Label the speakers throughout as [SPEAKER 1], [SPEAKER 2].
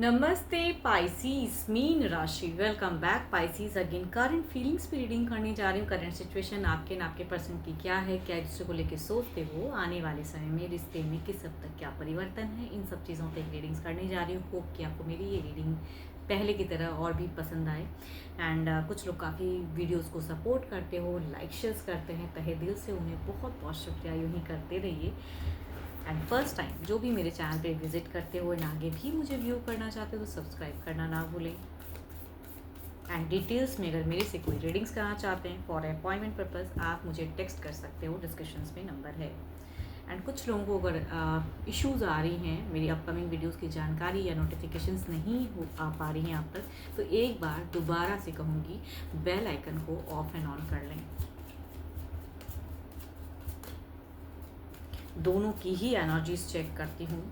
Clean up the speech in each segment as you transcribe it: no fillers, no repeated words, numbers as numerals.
[SPEAKER 1] नमस्ते Pisces mean राशि। Welcome back Pisces again. Current feelings पे रीडिंग करने जा रही हूँ। करंट सिचुएशन आपके न आपके पर्सन की क्या है, क्या रिश्ते को लेकर सोचते हो, आने वाले समय में रिश्ते में किस हद तक क्या परिवर्तन है, इन सब चीज़ों पे रीडिंग्स करने जा रही हूँ। होप कि आपको मेरी ये रीडिंग पहले की तरह और भी पसंद आए। एंड कुछ लोग काफ़ी वीडियोस को सपोर्ट करते हो, लाइक शेयर्स करते हैं, तहे दिल से उन्हें बहुत बहुत शुक्रिया। यूँ ही करते रहिए। एंड फर्स्ट टाइम जो भी मेरे चैनल पे विजिट करते हो एंड आगे भी मुझे व्यू करना चाहते हो तो सब्सक्राइब करना ना भूलें। एंड डिटेल्स में अगर मेरे से कोई रीडिंग्स कराना चाहते हैं फॉर अपॉइंटमेंट पर्पस, आप मुझे टेक्स्ट कर सकते हो, डिस्क्रिप्शन में नंबर है। एंड कुछ लोगों को अगर इश्यूज़ आ रही हैं, मेरी अपकमिंग वीडियोस की जानकारी या नोटिफिकेशंस नहीं हो आ पा रही हैं आप तक, तो एक बार दोबारा से कहूँगी बेल आइकन को ऑफ एंड ऑन कर लें। दोनों की ही एनर्जीज चेक करती हूँ,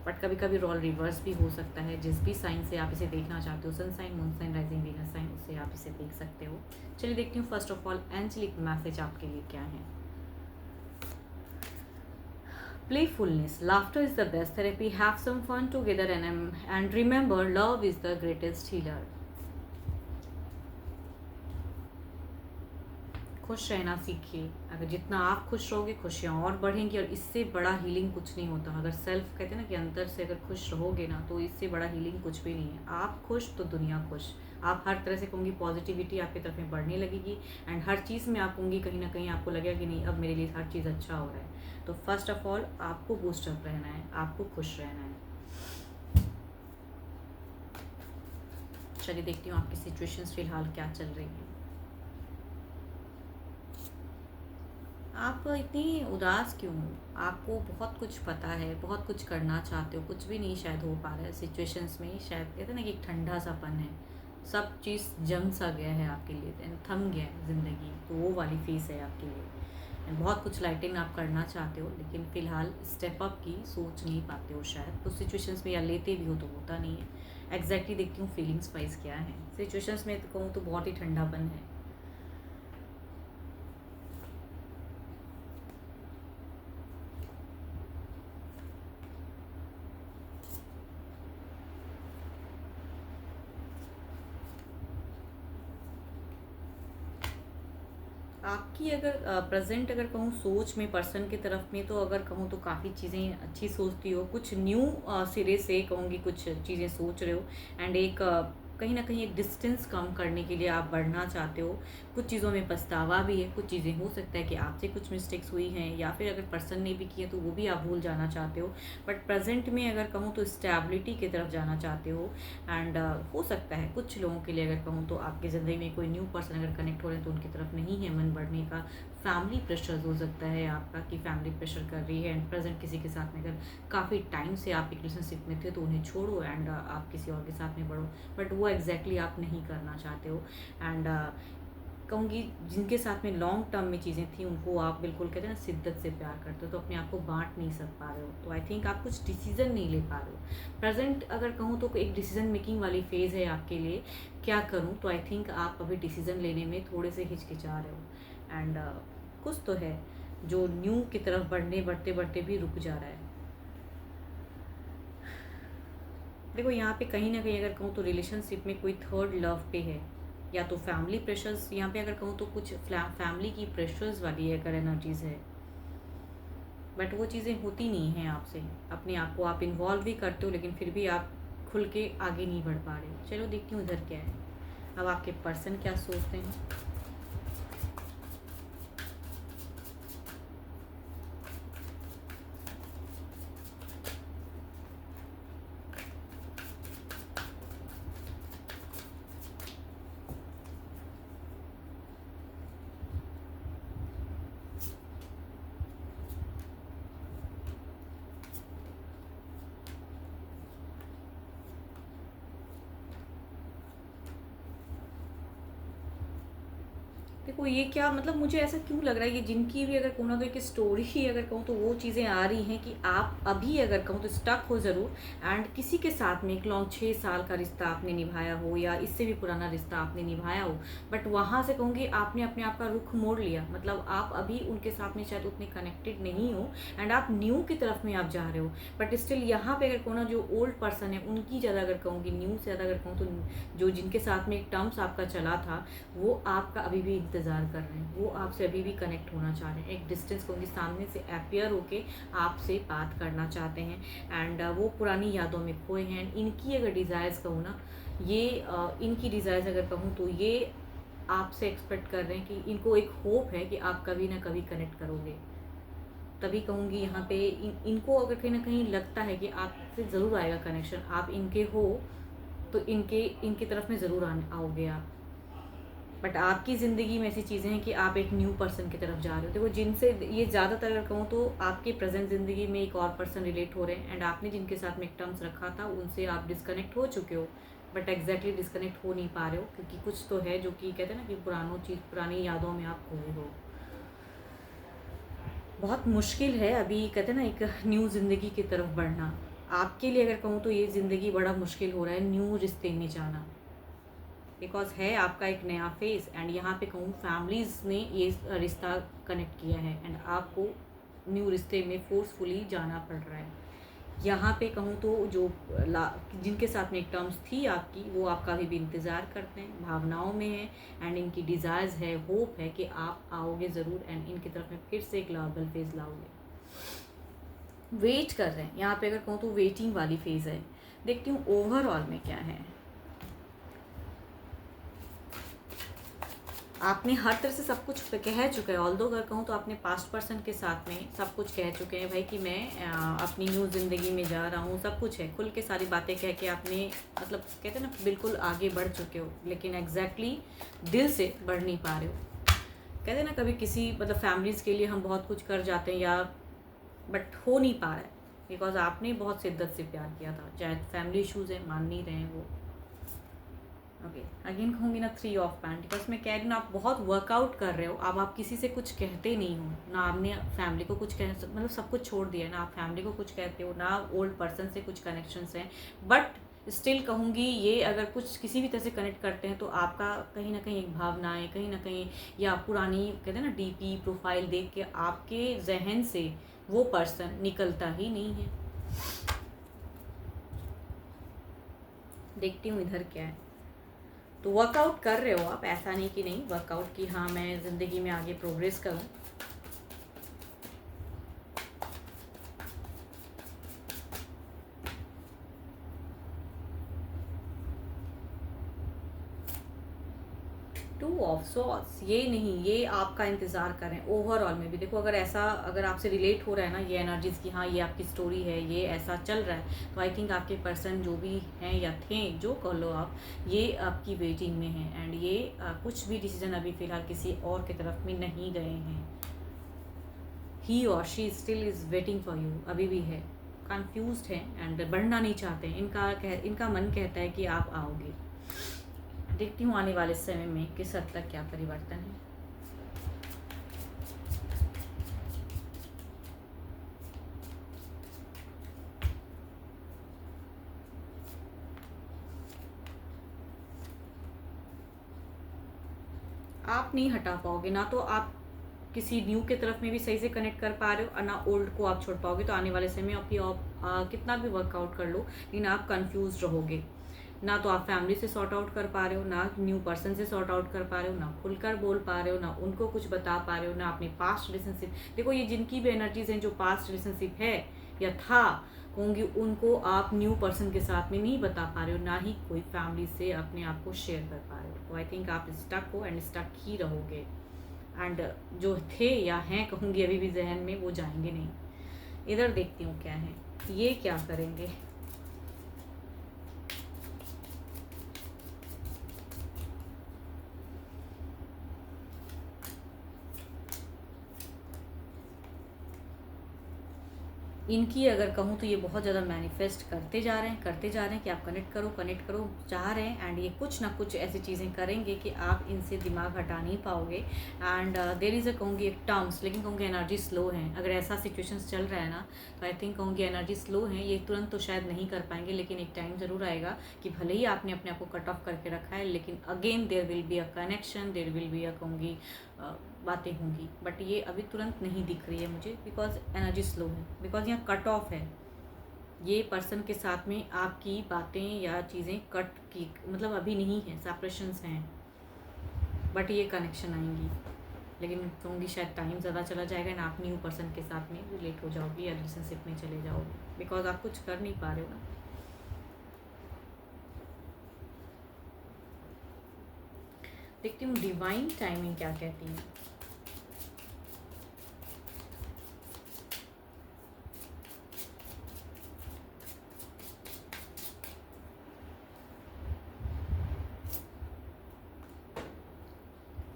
[SPEAKER 1] बट कभी कभी रोल रिवर्स भी हो सकता है। जिस भी साइन से आप इसे देखना चाहते हो, sun sign, moon sign, rising, Venus sign, उससे आप इसे देख सकते हो। चलिए देखती हूँ first of all angelic message आपके लिए क्या है। Playfulness, laughter is the best therapy. Have some fun together and remember, love is the greatest healer. खुश रहना सीखिए। अगर जितना आप खुश रहोगे, खुशियाँ और बढ़ेंगी, और इससे बड़ा हीलिंग कुछ नहीं होता। अगर सेल्फ कहते हैं ना कि अंदर से अगर खुश रहोगे ना, तो इससे बड़ा हीलिंग कुछ भी नहीं है। आप खुश तो दुनिया खुश। आप हर तरह से कहूँगी पॉजिटिविटी आपकी तरफ में बढ़ने लगेगी। एंड हर चीज़ में आप कहूँगी कहीं ना कहीं आपको लगेगा कि नहीं, अब मेरे लिए हर चीज़ अच्छा हो रहा है। तो फर्स्ट ऑफ ऑल आपको बूस्टअप रहना है, आपको खुश रहना है। चलिए देखती हूँ आपकी सिचुएशंस फिलहाल क्या चल रही है। आप इतनी उदास क्यों हो? आपको बहुत कुछ पता है, बहुत कुछ करना चाहते हो, कुछ भी नहीं शायद हो पा रहा है सिचुएशंस में। शायद कहते हैं ना कि एक ठंडा सापन है, सब चीज़ जम सा गया है आपके लिए, थम गया है ज़िंदगी। तो वो वाली फेस है आपके लिए। एंड बहुत कुछ लाइटिंग आप करना चाहते हो, लेकिन फ़िलहाल स्टेप अप की सोच नहीं पाते हो शायद। कुछ सिचुएशंस में या लेते भी हो तो होता नहीं है। एग्जैक्टली देखती हूँ फीलिंग्स वाइज क्या है सिचुएशंस में। तो कहूँ तो बहुत ही ठंडापन है। आपकी अगर प्रेजेंट अगर कहूँ सोच में पर्सन की तरफ में, तो अगर कहूँ तो काफ़ी चीज़ें अच्छी सोचती हो। कुछ न्यू सिरे से कहूँगी कुछ चीज़ें सोच रहे हो। एंड एक कहीं ना कहीं एक डिस्टेंस कम करने के लिए आप बढ़ना चाहते हो। कुछ चीज़ों में पछतावा भी है, कुछ चीज़ें हो सकता है कि आपसे कुछ मिस्टेक्स हुई हैं, या फिर अगर पर्सन ने भी किए तो वो भी आप भूल जाना चाहते हो। बट प्रेजेंट में अगर कहूँ तो स्टेबिलिटी की तरफ जाना चाहते हो। एंड हो सकता है कुछ लोगों के लिए अगर कहूँ तो आपकी ज़िंदगी में कोई न्यू पर्सन अगर कनेक्ट हो रहे हैं तो उनकी तरफ नहीं है मन बढ़ने का। फैमिली प्रेशर हो सकता है आपका कि फैमिली प्रेशर कर रही है। एंड प्रेजेंट किसी के साथ में अगर काफ़ी टाइम से आप एक रिलेशनशिप में थे तो उन्हें छोड़ो एंड आप किसी और के साथ में बढ़ो। बट वो एग्जैक्टली आप नहीं करना चाहते हो। एंड कहूँगी जिनके साथ में लॉन्ग टर्म में चीज़ें थी उनको आप बिल्कुल कहते हैं ना शिद्दत से प्यार करते हो, तो अपने आप को बांट नहीं सक पा रहे हो। तो आई थिंक आप कुछ डिसीजन नहीं ले पा रहे हो। प्रेजेंट अगर कहूँ तो एक डिसीजन मेकिंग वाली फेज़ है आपके लिए। क्या करूँ, तो आई थिंक आप अभी डिसीजन लेने में थोड़े से हिचकिचा रहे हो। एंड कुछ तो है जो न्यू की तरफ बढ़ते बढ़ते भी रुक जा रहा है। देखो यहाँ पे कहीं ना कहीं अगर कहूँ तो रिलेशनशिप में कोई थर्ड लव पे है, या तो फैमिली प्रेशर्स। यहाँ पे अगर कहूँ तो कुछ फैमिली की प्रेशर्स वाली अगर एनर्जीज है, बट वो चीज़ें होती नहीं हैं आपसे। अपने आप को आप इन्वॉल्व भी करते हो, लेकिन फिर भी आप खुल के आगे नहीं बढ़ पा रहे हो। चलो देखती हूँ इधर क्या है। अब आपके पर्सन क्या सोचते हैं। देखो ये क्या मतलब मुझे ऐसा क्यों लग रहा है, ये जिनकी भी अगर कहूँ ना तो एक स्टोरी ही अगर कहूँ तो वो चीज़ें आ रही हैं कि आप अभी अगर कहूँ तो स्टक हो ज़रूर, एंड किसी के साथ में एक लॉन्ग 6 साल का रिश्ता आपने निभाया हो या इससे भी पुराना रिश्ता आपने निभाया हो, बट वहाँ से कहूँगी आपने अपने आप का रुख मोड़ लिया, मतलब आप अभी उनके साथ में शायद उतने कनेक्टेड नहीं हो एंड आप न्यू की तरफ में आप जा रहे हो, बट स्टिल यहाँ पे अगर कहूँ ना जो ओल्ड पर्सन है उनकी ज़्यादा अगर कहूँगी न्यू से ज़्यादा अगर कहूँ तो जो जिनके साथ में एक टर्म्स आपका चला था वो आपका अभी भी इंतज़ार कर रहे हैं, वो आपसे अभी भी कनेक्ट होना चाह रहे हैं, एक डिस्टेंस को उनके सामने से अपीयर होके आपसे बात करना चाहते हैं, एंड वो पुरानी यादों में खोए हैं। इनकी अगर डिज़ायर्स कहूँ ना, ये इनकी डिज़ायर्स अगर कहूँ तो ये आपसे एक्सपेक्ट कर रहे हैं कि इनको एक होप है कि आप कभी ना कभी कनेक्ट करोगे, तभी कहूँगी यहाँ पे इनको अगर कहीं ना कहीं लगता है कि आपसे ज़रूर आएगा कनेक्शन, आप इनके हो तो इनके इनकी तरफ में ज़रूर आओगे आप, बट आपकी ज़िंदगी में ऐसी चीज़ें हैं कि आप एक न्यू पर्सन की तरफ जा रहे हो। देखो जिनसे ये ज़्यादातर अगर कहूँ तो आपके प्रेजेंट ज़िंदगी में एक और पर्सन रिलेट हो रहे हैं, एंड आपने जिनके साथ में एक टर्म्स रखा था उनसे आप डिस्कनेक्ट हो चुके हो, बट एग्जैक्टली डिस्कनेक्ट हो नहीं पा रहे हो क्योंकि कुछ तो है जो कि कहते हैं ना कि पुरानी यादों में आप खोए हो। बहुत मुश्किल है अभी कहते हैं ना एक न्यू ज़िंदगी की तरफ बढ़ना, आपके लिए अगर कहूँ तो ये ज़िंदगी बड़ा मुश्किल हो रहा है न्यू रिश्ते में जाना, बिकॉज है आपका एक नया फेस, एंड यहाँ पे कहूँ फैमिलीज़ ने ये रिश्ता कनेक्ट किया है एंड आपको न्यू रिश्ते में फोर्सफुली जाना पड़ रहा है। यहाँ पे कहूँ तो जो जिनके साथ में एक टर्म्स थी आपकी वो आपका अभी भी इंतज़ार करते हैं, भावनाओं में है, एंड इनकी डिज़ायर्स है, होप है कि आप आओगे ज़रूर एंड इनकी तरफ में फिर से एक लवेबल फेज़ लाओगे, वेट कर रहे हैं। यहाँ पे अगर कहूँ तो वेटिंग वाली फेज़ है। देखती हूँ ओवरऑल में क्या है। आपने हर तरह से सब कुछ कह चुके हैं, ऑल्दो अगर कहूँ तो आपने पास्ट पर्सन के साथ में सब कुछ कह चुके हैं भाई कि मैं अपनी न्यू ज़िंदगी में जा रहा हूँ, सब कुछ है, खुल के सारी बातें कह के आपने मतलब कहते हैं ना बिल्कुल आगे बढ़ चुके हो, लेकिन एग्जैक्टली दिल से बढ़ नहीं पा रहे हो। कहते हैं ना कभी किसी मतलब फैमिलीज़ के लिए हम बहुत कुछ कर जाते हैं या बट हो नहीं पा रहा है बिकॉज आपने बहुत शिद्दत से प्यार किया था, चाहे फैमिली इशूज़ हैं मान नहीं रहे हैं वो। ओके अगेन कहूँगी ना 3 ऑफ पैंट, बिकॉज मैं कह रही हूँ ना आप बहुत वर्कआउट कर रहे हो, अब आप किसी से कुछ कहते नहीं हो ना, आपने फैमिली को कुछ कह मतलब सब कुछ छोड़ दिया है ना, आप फैमिली को कुछ कहते हो ना, ओल्ड पर्सन से कुछ कनेक्शंस हैं, बट स्टिल कहूँगी ये अगर कुछ किसी भी तरह से कनेक्ट करते हैं तो आपका कहीं ना कहीं एक भावनाएं कहीं ना कहीं या पुरानी कहते हैं ना डीपी प्रोफाइल देख के आपके जहन से वो पर्सन निकलता ही नहीं है। देखती हूँ इधर क्या है। तो वर्कआउट कर रहे हो आप, ऐसा नहीं कि नहीं वर्कआउट कि हाँ मैं ज़िंदगी में आगे प्रोग्रेस करूँ। टू ऑफ सॉर्ट्स ये नहीं, ये आपका इंतज़ार करें ओवरऑल में भी। देखो अगर ऐसा अगर आपसे रिलेट हो रहा है ना ये एनर्जीज़ की, हाँ ये आपकी स्टोरी है, ये ऐसा चल रहा है, तो आई थिंक आपके पर्सन जो भी हैं या थे जो कह लो आप, ये आपकी वेटिंग में हैं, एंड ये कुछ भी डिसीजन अभी फ़िलहाल किसी और की तरफ में नहीं गए हैं। ही और she still is waiting for you, अभी भी है, कन्फ्यूज्ड है एंड बढ़ना नहीं चाहते हैं, इनका मन कहता है कि आप आओगे। देखती हूँ आने वाले समय में किस हद तक क्या परिवर्तन है। आप नहीं हटा पाओगे ना, तो आप किसी न्यू के तरफ में भी सही से कनेक्ट कर पा रहे हो और ना ओल्ड को आप छोड़ पाओगे, तो आने वाले समय में आप कितना भी वर्कआउट कर लो लेकिन आप कंफ्यूज रहोगे, ना तो आप फैमिली से सॉर्ट आउट कर पा रहे हो, ना न्यू पर्सन से सॉर्ट आउट कर पा रहे हो, ना खुलकर बोल पा रहे हो, ना उनको कुछ बता पा रहे हो, ना अपने पास्ट रिलेशनशिप। देखो ये जिनकी भी एनर्जीज हैं जो पास्ट रिलेशनशिप है या था कहूँगी उनको आप न्यू पर्सन के साथ में नहीं बता पा रहे हो, ना ही कोई फैमिली से अपने आप को शेयर कर पा रहे हो, तो आई थिंक आप स्टक हो एंड स्टक ही रहोगे, एंड जो थे या हैं कहूँगी अभी भी जहन में वो जाएंगे नहीं। इधर देखती हूँ क्या है, ये क्या करेंगे। इनकी अगर कहूँ तो ये बहुत ज़्यादा मैनिफेस्ट करते जा रहे हैं कि आप कनेक्ट करो चाह रहे हैं, एंड ये कुछ ना कुछ ऐसी चीज़ें करेंगे कि आप इनसे दिमाग हटा नहीं पाओगे। एंड देयर इज़ अ कहूँगी एक टर्म्स, लेकिन कहूँगी एनर्जी स्लो है। अगर ऐसा सिचुएशंस चल रहा है ना, तो आई थिंक कहूँगी एनर्जी स्लो है। ये तुरंत तो शायद नहीं कर पाएंगे, लेकिन एक टाइम ज़रूर आएगा कि भले ही आपने अपने आप को कट ऑफ करके रखा है, लेकिन again there will be a connection, there will be a कहूँगी बातें होंगी। बट ये अभी तुरंत नहीं दिख रही है मुझे, बिकॉज एनर्जी स्लो है, बिकॉज यहाँ कट ऑफ है। ये पर्सन के साथ में आपकी बातें या चीज़ें कट की मतलब अभी नहीं है, सेपरेशंस हैं, बट ये कनेक्शन आएंगी। लेकिन कहूँगी शायद टाइम ज़्यादा चला जाएगा ना, आप न्यू पर्सन के साथ में रिलेट हो जाओगी या रिलेशनशिप में चले जाओगे, बिकॉज आप कुछ कर नहीं पा रहे हो ना। देखती हूँ डिवाइन टाइमिंग क्या कहती है।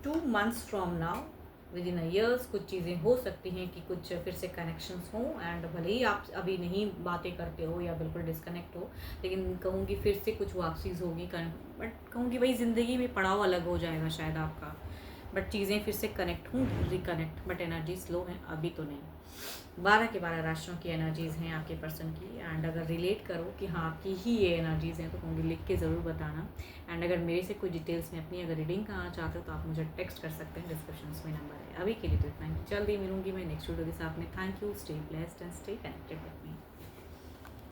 [SPEAKER 1] Two months from now, with in a years, कुछ चीज़ें हो सकती हैं कि कुछ फिर से कनेक्शंस हों। एंड भले ही आप अभी नहीं बातें करते हो या बिल्कुल डिस्कनेक्ट हो, लेकिन कहूँगी फिर से कुछ वापसीज होगी। बट कहूँगी भाई ज़िंदगी में पड़ाव अलग हो जाएगा शायद आपका, बट चीज़ें फिर से कनेक्ट हों, रिकनेक्ट। बट एनर्जी स्लो है अभी तो नहीं। 12 के 12 राशियों की एनर्जीज़ हैं आपके पर्सन की। एंड अगर रिलेट करो कि हाँ आपकी ही ये एनर्जीज़ हैं, तो कहूँगी लिख के ज़रूर बताना। एंड अगर मेरे से कोई डिटेल्स में अपनी अगर रीडिंग कराना चाहते हो, तो आप मुझे टेक्स्ट कर सकते हैं, डिस्क्रिप्शन में नंबर है। अभी के लिए तो इतना ही, जल्दी मिलूंगी मैं नेक्स्ट वीडियो के साथ में। Thank you, stay blessed and stay connected with me.